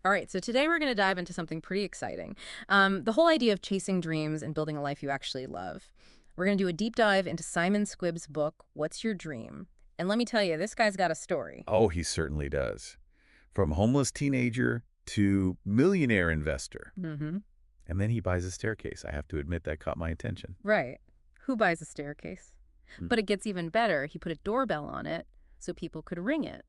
All right, so today we're going to dive into something pretty exciting. The whole idea of chasing dreams and building a life you actually love. We're going to do a deep dive into Simon Squibb's book, What's Your Dream? And let me tell you, this guy's got a story. Oh, he certainly does. From homeless teenager to millionaire investor. Mm-hmm. And then he buys a staircase. I have to admit that caught my attention. Right. Who buys a staircase? Hmm. But it gets even better. He put a doorbell on it so people could ring it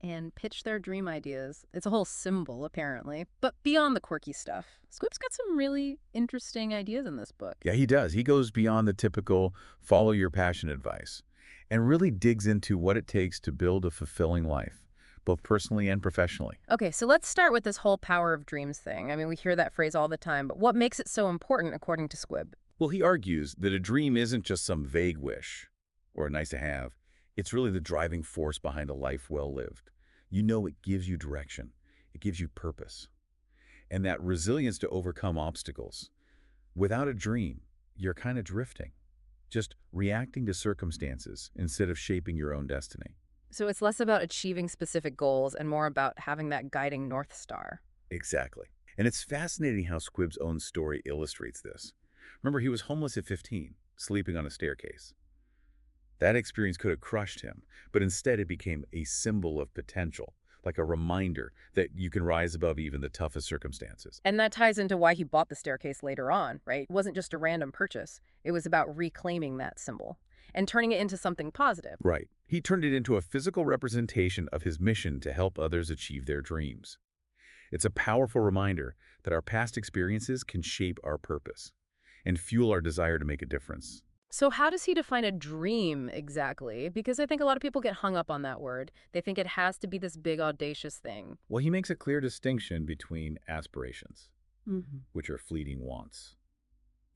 and pitch their dream ideas. It's a whole symbol, apparently. But beyond the quirky stuff, Squibb's got some really interesting ideas in this book. Yeah, he does. He goes beyond the typical follow your passion advice and really digs into what it takes to build a fulfilling life, both personally and professionally. Okay, so let's start with this whole power of dreams thing. I mean, we hear that phrase all the time, but what makes it so important, according to Squibb? Well, he argues that a dream isn't just some vague wish or a nice to have. It's really the driving force behind a life well lived. You know, it gives you direction. It gives you purpose. And that resilience to overcome obstacles. Without a dream, you're kind of drifting, just reacting to circumstances instead of shaping your own destiny. So it's less about achieving specific goals and more about having that guiding North Star. Exactly. And it's fascinating how Squibb's own story illustrates this. Remember, he was homeless at 15, sleeping on a staircase. That experience could have crushed him, but instead it became a symbol of potential, like a reminder that you can rise above even the toughest circumstances. And that ties into why he bought the staircase later on, right? It wasn't just a random purchase. It was about reclaiming that symbol and turning it into something positive. Right. He turned it into a physical representation of his mission to help others achieve their dreams. It's a powerful reminder that our past experiences can shape our purpose and fuel our desire to make a difference. So how does he define a dream exactly? Because I think a lot of people get hung up on that word. They think it has to be this big, audacious thing. Well, he makes a clear distinction between aspirations, Hmm. which are fleeting wants,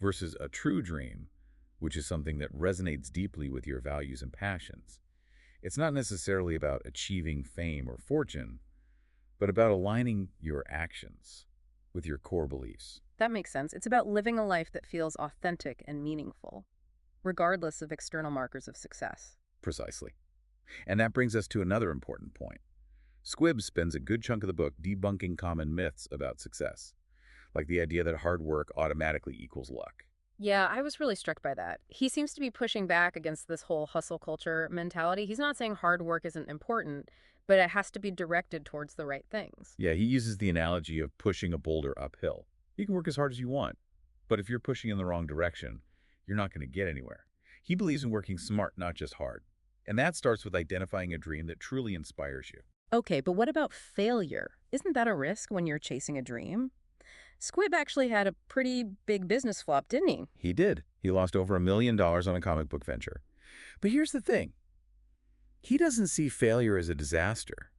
versus a true dream, which is something that resonates deeply with your values and passions. It's not necessarily about achieving fame or fortune, but about aligning your actions with your core beliefs. That makes sense. It's about living a life that feels authentic and meaningful, regardless of external markers of success. Precisely. And that brings us to another important point. Squibb spends a good chunk of the book debunking common myths about success, like the idea that hard work automatically equals luck. Yeah, I was really struck by that. He seems to be pushing back against this whole hustle culture mentality. He's not saying hard work isn't important, but it has to be directed towards the right things. Yeah, he uses the analogy of pushing a boulder uphill. You can work as hard as you want, but if you're pushing in the wrong direction, you're not going to get anywhere. He believes in working smart, not just hard. And that starts with identifying a dream that truly inspires you. Okay, but what about failure? Isn't that a risk when you're chasing a dream? Squibb actually had a pretty big business flop, didn't he? He did. He lost over $1 million on a comic book venture. But here's the thing. He doesn't see failure as a disaster,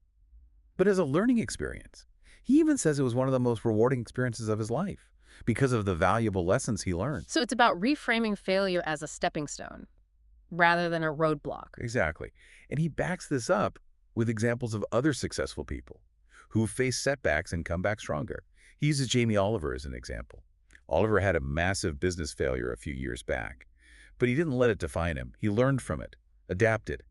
but as a learning experience. He even says it was one of the most rewarding experiences of his life because of the valuable lessons he learned. So it's about reframing failure as a stepping stone rather than a roadblock. Exactly. And he backs this up with examples of other successful people who have faced setbacks and come back stronger. He uses Jamie Oliver as an example. Oliver had a massive business failure a few years back, but he didn't let it define him. He learned from it, adapted,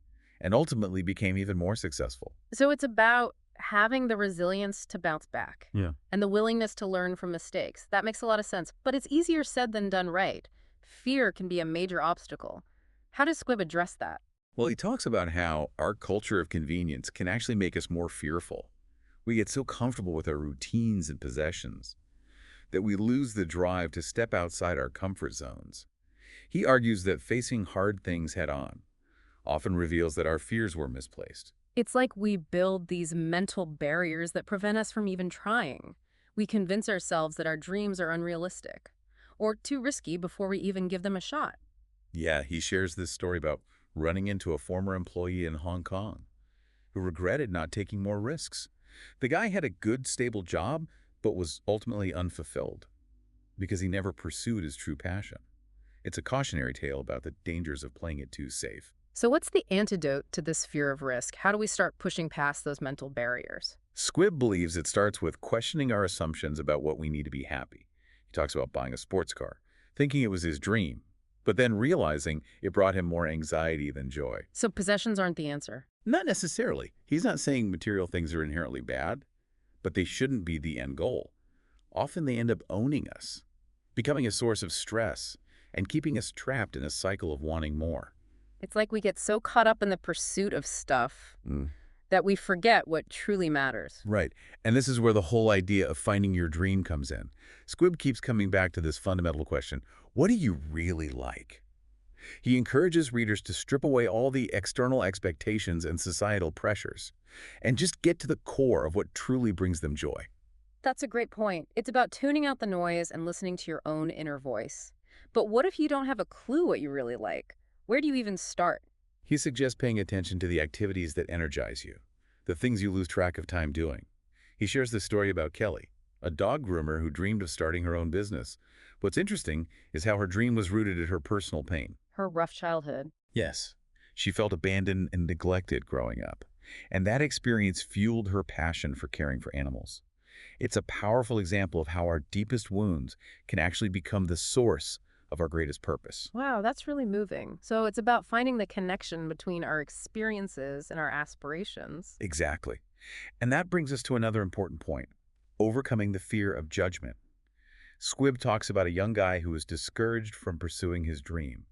and ultimately became even more successful. So it's about having the resilience to bounce back Yeah. and the willingness to learn from mistakes. That makes a lot of sense, but it's easier said than done, right? Fear can be a major obstacle. How does Squibb address that? Well, he talks about how our culture of convenience can actually make us more fearful. We get so comfortable with our routines and possessions that we lose the drive to step outside our comfort zones. He argues that facing hard things head on often reveals that our fears were misplaced. It's like we build these mental barriers that prevent us from even trying. We convince ourselves that our dreams are unrealistic or too risky before we even give them a shot. Yeah, he shares this story about running into a former employee in Hong Kong who regretted not taking more risks. The guy had a good, stable job, but was ultimately unfulfilled because he never pursued his true passion. It's a cautionary tale about the dangers of playing it too safe. So what's the antidote to this fear of risk? How do we start pushing past those mental barriers? Squibb believes it starts with questioning our assumptions about what we need to be happy. He talks about buying a sports car, thinking it was his dream, but then realizing it brought him more anxiety than joy. So possessions aren't the answer. Not necessarily. He's not saying material things are inherently bad, but they shouldn't be the end goal. Often they end up owning us, becoming a source of stress, and keeping us trapped in a cycle of wanting more. It's like we get so caught up in the pursuit of stuff that we forget what truly matters. Right. And this is where the whole idea of finding your dream comes in. Squibb keeps coming back to this fundamental question: what do you really like? He encourages readers to strip away all the external expectations and societal pressures and just get to the core of what truly brings them joy. That's a great point. It's about tuning out the noise and listening to your own inner voice. But what if you don't have a clue what you really like? Where do you even start? He suggests paying attention to the activities that energize you, the things you lose track of time doing. He shares this story about Kelly, a dog groomer who dreamed of starting her own business. What's interesting is how her dream was rooted in her personal pain. Her rough childhood. Yes, she felt abandoned and neglected growing up, and that experience fueled her passion for caring for animals. It's a powerful example of how our deepest wounds can actually become the source of our greatest purpose. Wow, that's really moving. So it's about finding the connection between our experiences and our aspirations. Exactly. And that brings us to another important point: overcoming the fear of judgment. Squibb talks about a young guy who was discouraged from pursuing his dream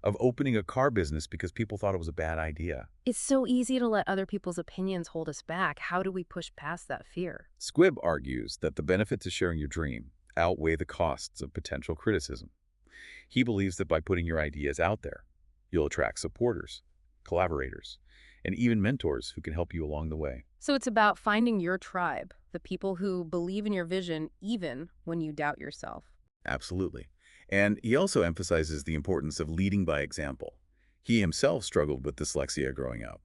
of opening a car business because people thought it was a bad idea. It's so easy to let other people's opinions hold us back. How do we push past that fear? Squibb argues that the benefits of sharing your dream outweigh the costs of potential criticism. He believes that by putting your ideas out there, you'll attract supporters, collaborators, and even mentors who can help you along the way. So it's about finding your tribe, the people who believe in your vision even when you doubt yourself. Absolutely. And he also emphasizes the importance of leading by example. He himself struggled with dyslexia growing up,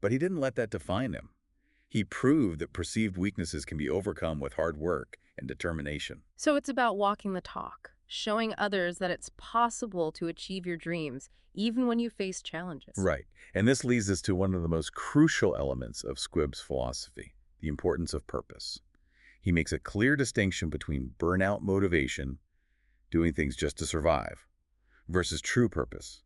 but he didn't let that define him. He proved that perceived weaknesses can be overcome with hard work and determination. So it's about walking the talk, showing others that it's possible to achieve your dreams even when you face challenges. Right. And this leads us to one of the most crucial elements of Squibb's philosophy: the importance of purpose. He makes a clear distinction between burnout motivation, doing things just to survive, versus true purpose,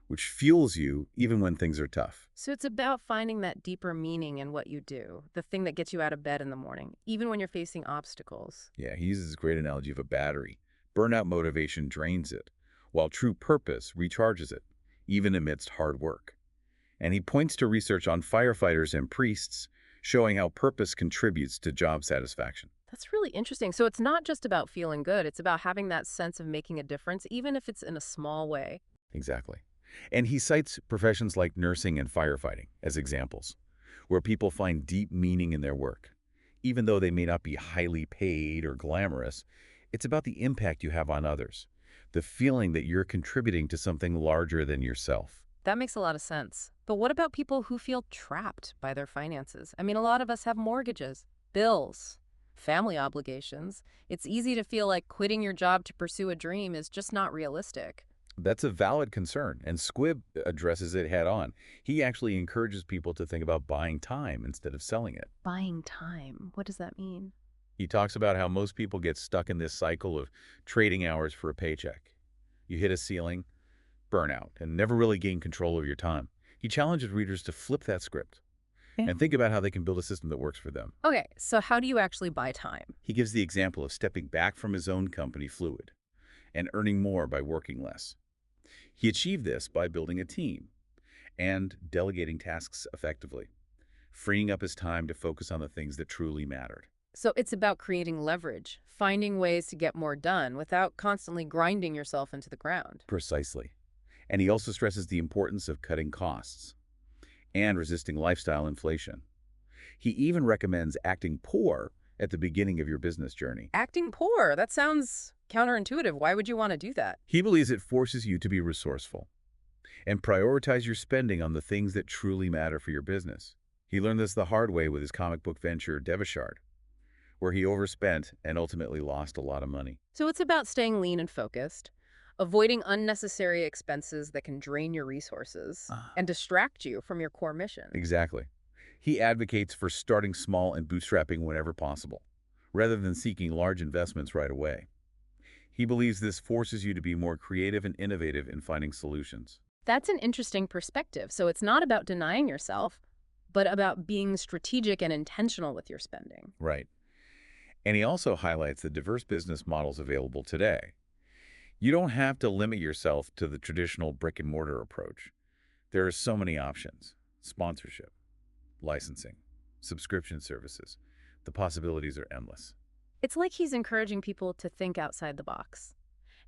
which fuels you even when things are tough. So it's about finding that deeper meaning in what you do, the thing that gets you out of bed in the morning, even when you're facing obstacles. Yeah, he uses a great analogy of a battery. Burnout motivation drains it, while true purpose recharges it, even amidst hard work. And he points to research on firefighters and priests, showing how purpose contributes to job satisfaction. That's really interesting. So it's not just about feeling good, it's about having that sense of making a difference, even if it's in a small way. Exactly. And he cites professions like nursing and firefighting as examples, where people find deep meaning in their work. Even though they may not be highly paid or glamorous, it's about the impact you have on others, the feeling that you're contributing to something larger than yourself. That makes a lot of sense. But what about people who feel trapped by their finances? I mean, a lot of us have mortgages, bills, family obligations. It's easy to feel like quitting your job to pursue a dream is just not realistic. That's a valid concern, and Squibb addresses it head on. He actually encourages people to think about buying time instead of selling it. Buying time. What does that mean? He talks about how most people get stuck in this cycle of trading hours for a paycheck. You hit a ceiling, burnout, and never really gain control of your time. He challenges readers to flip that script and think about how they can build a system that works for them. Okay, so how do you actually buy time? He gives the example of stepping back from his own company, Fluid, and earning more by working less. He achieved this by building a team and delegating tasks effectively, freeing up his time to focus on the things that truly mattered. So it's about creating leverage, finding ways to get more done without constantly grinding yourself into the ground. Precisely. And he also stresses the importance of cutting costs and resisting lifestyle inflation. He even recommends acting poor at the beginning of your business journey. Acting poor, that sounds counterintuitive. Why would you want to do that? He believes it forces you to be resourceful and prioritize your spending on the things that truly matter for your business. He learned this the hard way with his comic book venture, Devishard, where he overspent and ultimately lost a lot of money. So it's about staying lean and focused, avoiding unnecessary expenses that can drain your resources and distract you from your core mission. Exactly. He advocates for starting small and bootstrapping whenever possible, rather than seeking large investments right away. He believes this forces you to be more creative and innovative in finding solutions. That's an interesting perspective. So it's not about denying yourself, but about being strategic and intentional with your spending. Right. And he also highlights the diverse business models available today. You don't have to limit yourself to the traditional brick-and-mortar approach. There are so many options: sponsorship, licensing, subscription services. The possibilities are endless. It's like he's encouraging people to think outside the box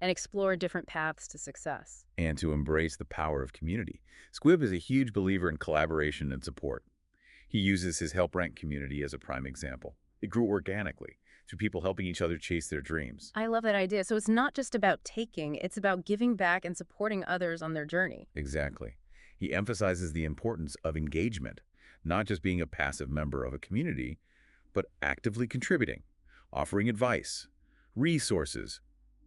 and explore different paths to success. And to embrace the power of community. Squibb is a huge believer in collaboration and support. He uses his Help Rank community as a prime example. It grew organically, through people helping each other chase their dreams. I love that idea. So it's not just about taking, it's about giving back and supporting others on their journey. Exactly. He emphasizes the importance of engagement, not just being a passive member of a community, but actively contributing, offering advice, resources,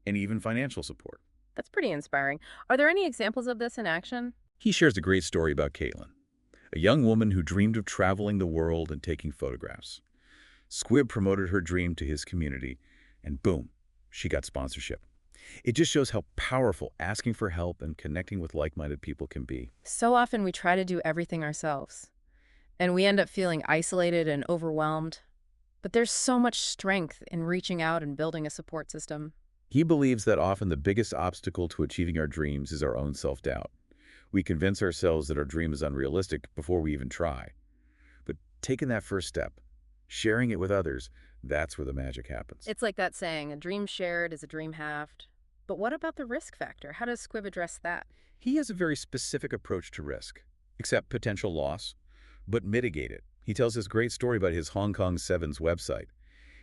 and even financial support. That's pretty inspiring. Are there any examples of this in action? He shares a great story about Caitlin, a young woman who dreamed of traveling the world and taking photographs. Squibb promoted her dream to his community, and boom, she got sponsorship. It just shows how powerful asking for help and connecting with like-minded people can be. So often we try to do everything ourselves, and we end up feeling isolated and overwhelmed. But there's so much strength in reaching out and building a support system. He believes that often the biggest obstacle to achieving our dreams is our own self-doubt. We convince ourselves that our dream is unrealistic before we even try. But taking that first step, sharing it with others, that's where the magic happens. It's like that saying, a dream shared is a dream halved. But what about the risk factor? How does Squibb address that? He has a very specific approach to risk. Accept potential loss, but mitigate it. He tells this great story about his Hong Kong Sevens website.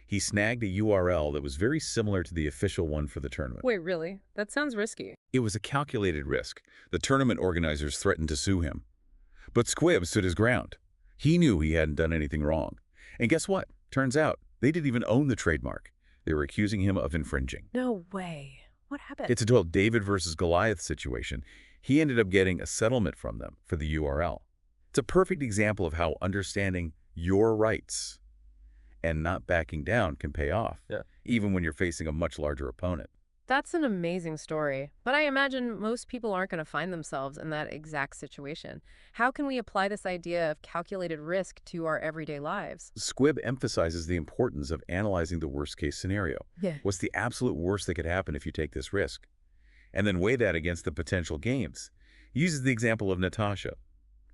He snagged a URL that was very similar to the official one for the tournament. Wait, really? That sounds risky. It was a calculated risk. The tournament organizers threatened to sue him. But Squibb stood his ground. He knew he hadn't done anything wrong. And guess what? Turns out, they didn't even own the trademark. They were accusing him of infringing. No way. What happened? It's a total David versus Goliath situation. He ended up getting a settlement from them for the URL. It's a perfect example of how understanding your rights and not backing down can pay off, even when you're facing a much larger opponent. That's an amazing story. But I imagine most people aren't going to find themselves in that exact situation. How can we apply this idea of calculated risk to our everyday lives? Squibb emphasizes the importance of analyzing the worst-case scenario. Yeah. What's the absolute worst that could happen if you take this risk? And then weigh that against the potential gains. He uses the example of Natasha,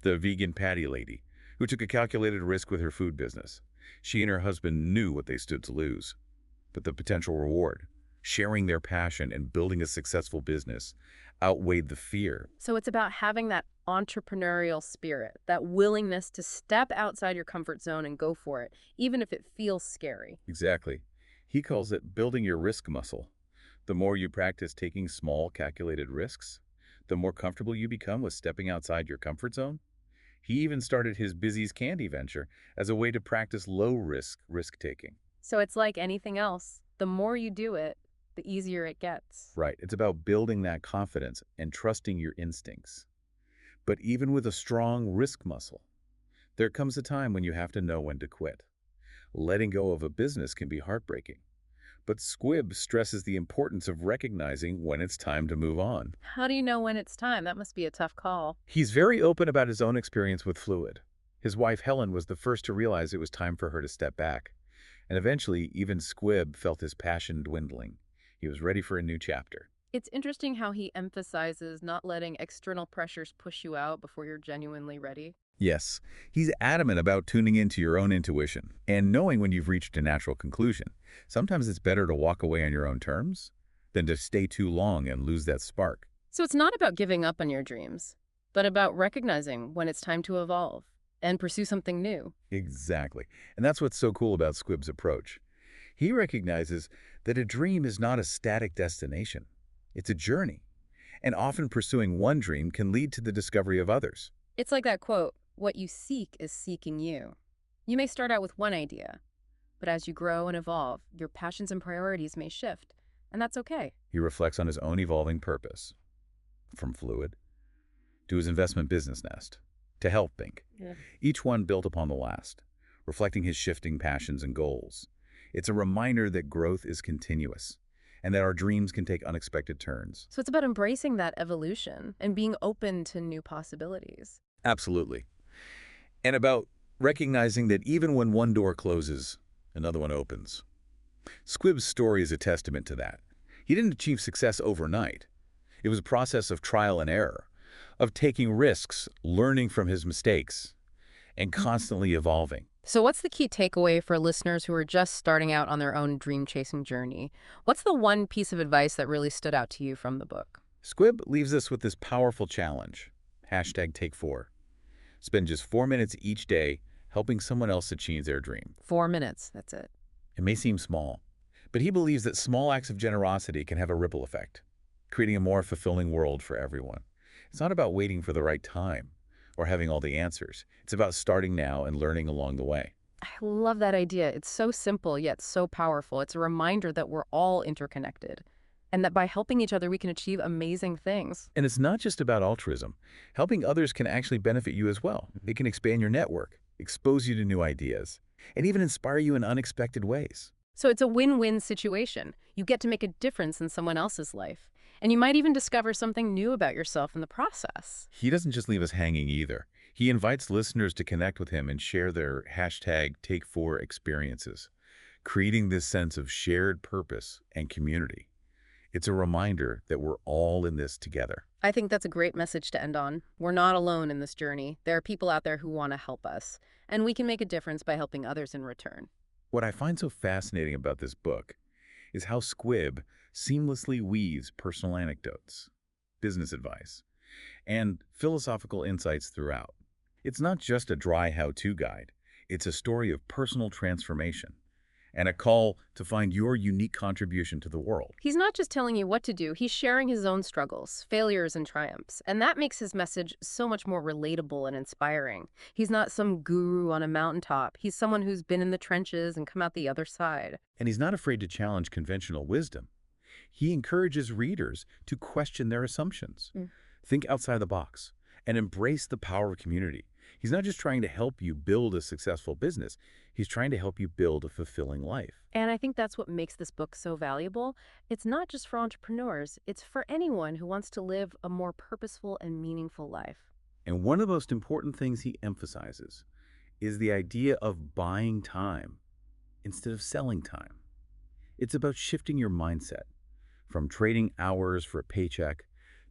the vegan patty lady, who took a calculated risk with her food business. She and her husband knew what they stood to lose, but the potential reward, sharing their passion and building a successful business, outweighed the fear. So it's about having that entrepreneurial spirit, that willingness to step outside your comfort zone and go for it, even if it feels scary. Exactly. He calls it building your risk muscle. The more you practice taking small, calculated risks, the more comfortable you become with stepping outside your comfort zone. He even started his Busy's Candy venture as a way to practice low-risk risk-taking. So it's like anything else. The more you do it, the easier it gets. Right. It's about building that confidence and trusting your instincts. But even with a strong risk muscle, there comes a time when you have to know when to quit. Letting go of a business can be heartbreaking. But Squibb stresses the importance of recognizing when it's time to move on. How do you know when it's time? That must be a tough call. He's very open about his own experience with Fluid. His wife Helen was the first to realize it was time for her to step back. And eventually, even Squibb felt his passion dwindling. He was ready for a new chapter. It's interesting how he emphasizes not letting external pressures push you out before you're genuinely ready. Yes, he's adamant about tuning into your own intuition and knowing when you've reached a natural conclusion. Sometimes it's better to walk away on your own terms than to stay too long and lose that spark. So it's not about giving up on your dreams, but about recognizing when it's time to evolve and pursue something new. Exactly. And that's what's so cool about Squibb's approach. He recognizes that a dream is not a static destination. It's a journey. And often pursuing one dream can lead to the discovery of others. It's like that quote, "What you seek is seeking you." You may start out with one idea, but as you grow and evolve, your passions and priorities may shift, and that's okay. He reflects on his own evolving purpose, from Fluid to his investment business Nest to Health Bank, each one built upon the last, reflecting his shifting passions and goals. It's a reminder that growth is continuous and that our dreams can take unexpected turns. So it's about embracing that evolution and being open to new possibilities. Absolutely. and about recognizing that even when one door closes, another one opens. Squibb's story is a testament to that. He didn't achieve success overnight. It was a process of trial and error, of taking risks, learning from his mistakes, and constantly evolving. So what's the key takeaway for listeners who are just starting out on their own dream-chasing journey? What's the one piece of advice that really stood out to you from the book? Squibb leaves us with this powerful challenge. #Take4. Spend just 4 minutes each day helping someone else achieve their dream. 4 minutes, that's it. It may seem small, but he believes that small acts of generosity can have a ripple effect, creating a more fulfilling world for everyone. It's not about waiting for the right time or having all the answers. It's about starting now and learning along the way. I love that idea. It's so simple, yet so powerful. It's a reminder that we're all interconnected and that by helping each other, we can achieve amazing things. And it's not just about altruism. Helping others can actually benefit you as well. It can expand your network, expose you to new ideas, and even inspire you in unexpected ways. So it's a win-win situation. You get to make a difference in someone else's life. And you might even discover something new about yourself in the process. He doesn't just leave us hanging either. He invites listeners to connect with him and share their #Take4 experiences, creating this sense of shared purpose and community. It's a reminder that we're all in this together. I think that's a great message to end on. We're not alone in this journey. There are people out there who want to help us, and we can make a difference by helping others in return. What I find so fascinating about this book is how Squibb seamlessly weaves personal anecdotes, business advice, and philosophical insights throughout. It's not just a dry how-to guide. It's a story of personal transformation and a call to find your unique contribution to the world. He's not just telling you what to do, he's sharing his own struggles, failures, and triumphs. And that makes his message so much more relatable and inspiring. He's not some guru on a mountaintop. He's someone who's been in the trenches and come out the other side. And he's not afraid to challenge conventional wisdom. He encourages readers to question their assumptions, think outside the box, and embrace the power of community. He's not just trying to help you build a successful business. He's trying to help you build a fulfilling life. And I think that's what makes this book so valuable. It's not just for entrepreneurs. It's for anyone who wants to live a more purposeful and meaningful life. And one of the most important things he emphasizes is the idea of buying time instead of selling time. It's about shifting your mindset from trading hours for a paycheck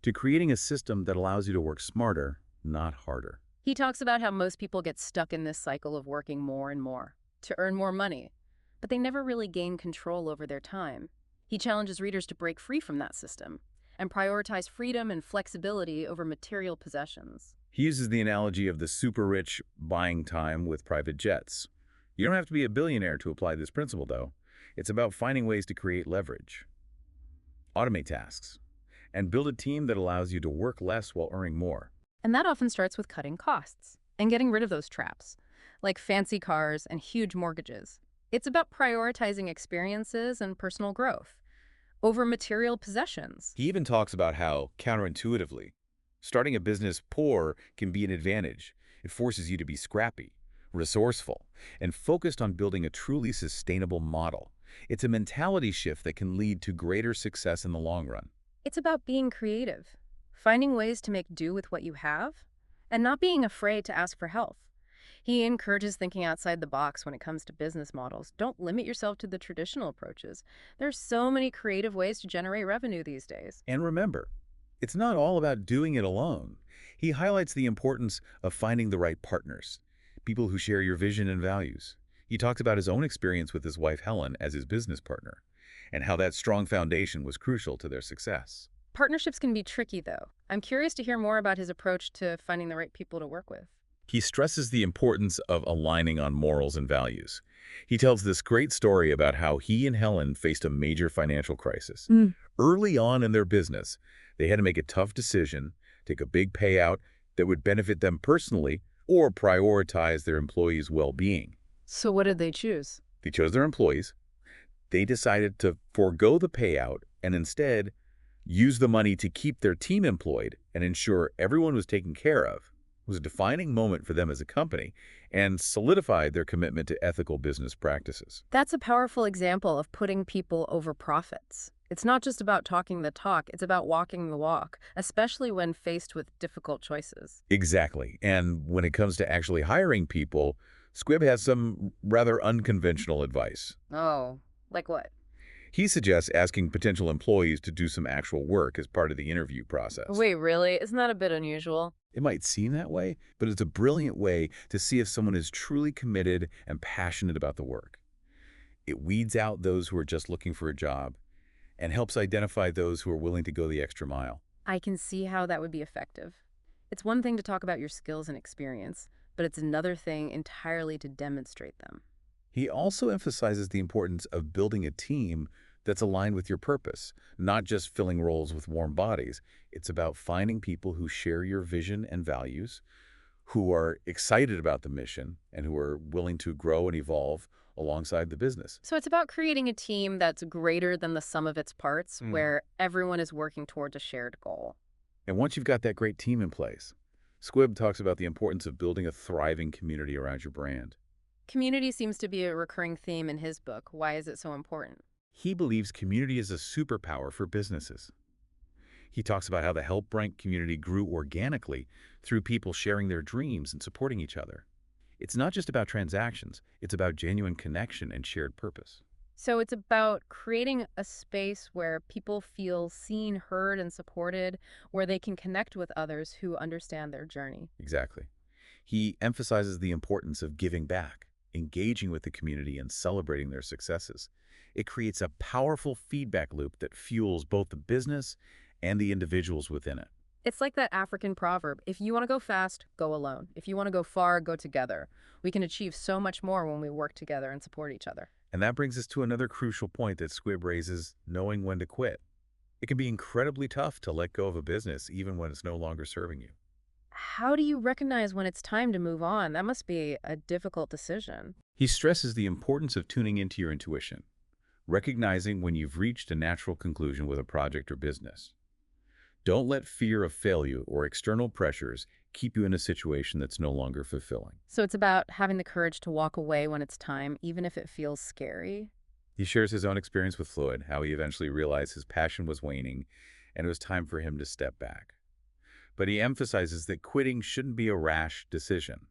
to creating a system that allows you to work smarter, not harder. He talks about how most people get stuck in this cycle of working more and more to earn more money, but they never really gain control over their time. He challenges readers to break free from that system and prioritize freedom and flexibility over material possessions. He uses the analogy of the super rich buying time with private jets. You don't have to be a billionaire to apply this principle, though. It's about finding ways to create leverage, automate tasks, and build a team that allows you to work less while earning more. And that often starts with cutting costs and getting rid of those traps, like fancy cars and huge mortgages. It's about prioritizing experiences and personal growth over material possessions. He even talks about how, counterintuitively, starting a business poor can be an advantage. It forces you to be scrappy, resourceful, and focused on building a truly sustainable model. It's a mentality shift that can lead to greater success in the long run. It's about being creative, finding ways to make do with what you have, and not being afraid to ask for help. He encourages thinking outside the box when it comes to business models. Don't limit yourself to the traditional approaches. There's so many creative ways to generate revenue these days. And remember, it's not all about doing it alone. He highlights the importance of finding the right partners, people who share your vision and values. He talks about his own experience with his wife Helen as his business partner, and how that strong foundation was crucial to their success. Partnerships can be tricky, though. I'm curious to hear more about his approach to finding the right people to work with. He stresses the importance of aligning on morals and values. He tells this great story about how he and Helen faced a major financial crisis. Early on in their business, they had to make a tough decision, take a big payout that would benefit them personally or prioritize their employees' well-being. So what did they choose? They chose their employees. They decided to forego the payout and instead use the money to keep their team employed and ensure everyone was taken care of. It was a defining moment for them as a company and solidified their commitment to ethical business practices. That's a powerful example of putting people over profits. It's not just about talking the talk, it's about walking the walk, especially when faced with difficult choices. Exactly. And when it comes to actually hiring people, Squibb has some rather unconventional advice. Oh, like what? He suggests asking potential employees to do some actual work as part of the interview process. Wait, really? Isn't that a bit unusual? It might seem that way, but it's a brilliant way to see if someone is truly committed and passionate about the work. It weeds out those who are just looking for a job and helps identify those who are willing to go the extra mile. I can see how that would be effective. It's one thing to talk about your skills and experience, but it's another thing entirely to demonstrate them. He also emphasizes the importance of building a team that's aligned with your purpose, not just filling roles with warm bodies. It's about finding people who share your vision and values, who are excited about the mission, and who are willing to grow and evolve alongside the business. So it's about creating a team that's greater than the sum of its parts, Mm. where everyone is working towards a shared goal. And once you've got that great team in place, Squibb talks about the importance of building a thriving community around your brand. Community seems to be a recurring theme in his book. Why is it so important? He believes community is a superpower for businesses. He talks about how the Help Rank community grew organically through people sharing their dreams and supporting each other. It's not just about transactions, it's about genuine connection and shared purpose. So it's about creating a space where people feel seen, heard, and supported, where they can connect with others who understand their journey. Exactly. He emphasizes the importance of giving back, engaging with the community, and celebrating their successes. It creates a powerful feedback loop that fuels both the business and the individuals within it. It's like that African proverb, if you want to go fast, go alone. If you want to go far, go together. We can achieve so much more when we work together and support each other. And that brings us to another crucial point that Squibb raises, knowing when to quit. It can be incredibly tough to let go of a business even when it's no longer serving you. How do you recognize when it's time to move on? That must be a difficult decision. He stresses the importance of tuning into your intuition, recognizing when you've reached a natural conclusion with a project or business. Don't let fear of failure or external pressures keep you in a situation that's no longer fulfilling. So it's about having the courage to walk away when it's time, even if it feels scary. He shares his own experience with Floyd, how he eventually realized his passion was waning and it was time for him to step back. But he emphasizes that quitting shouldn't be a rash decision.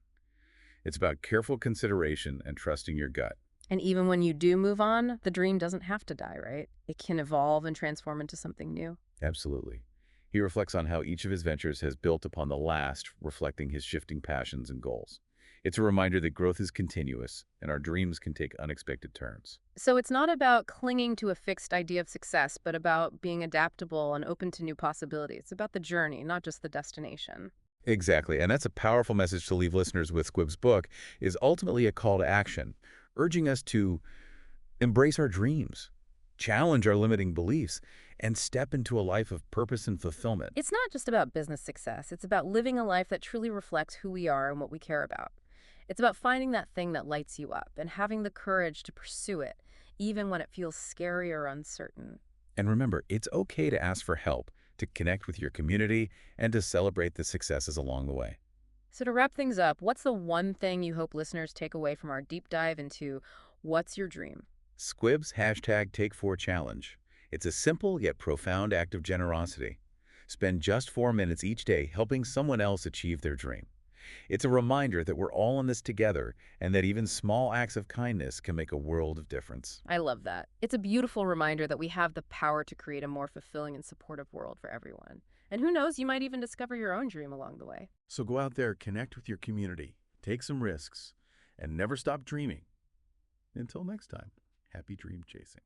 It's about careful consideration and trusting your gut. And even when you do move on, the dream doesn't have to die, right? It can evolve and transform into something new. Absolutely. He reflects on how each of his ventures has built upon the last, reflecting his shifting passions and goals. It's a reminder that growth is continuous and our dreams can take unexpected turns. So it's not about clinging to a fixed idea of success, but about being adaptable and open to new possibilities. It's about the journey, not just the destination. Exactly, and that's a powerful message to leave listeners with. Squibb's book is ultimately a call to action, urging us to embrace our dreams, challenge our limiting beliefs, and step into a life of purpose and fulfillment. It's not just about business success. It's about living a life that truly reflects who we are and what we care about. It's about finding that thing that lights you up and having the courage to pursue it, even when it feels scary or uncertain. And remember, it's okay to ask for help, to connect with your community, and to celebrate the successes along the way. So, to wrap things up, what's the one thing you hope listeners take away from our deep dive into what's your dream? Squibb's hashtag Take4Challenge. It's a simple yet profound act of generosity. Spend just 4 minutes each day helping someone else achieve their dream. It's a reminder that we're all in this together and that even small acts of kindness can make a world of difference. I love that. It's a beautiful reminder that we have the power to create a more fulfilling and supportive world for everyone. And who knows, you might even discover your own dream along the way. So go out there, connect with your community, take some risks, and never stop dreaming. Until next time, happy dream chasing.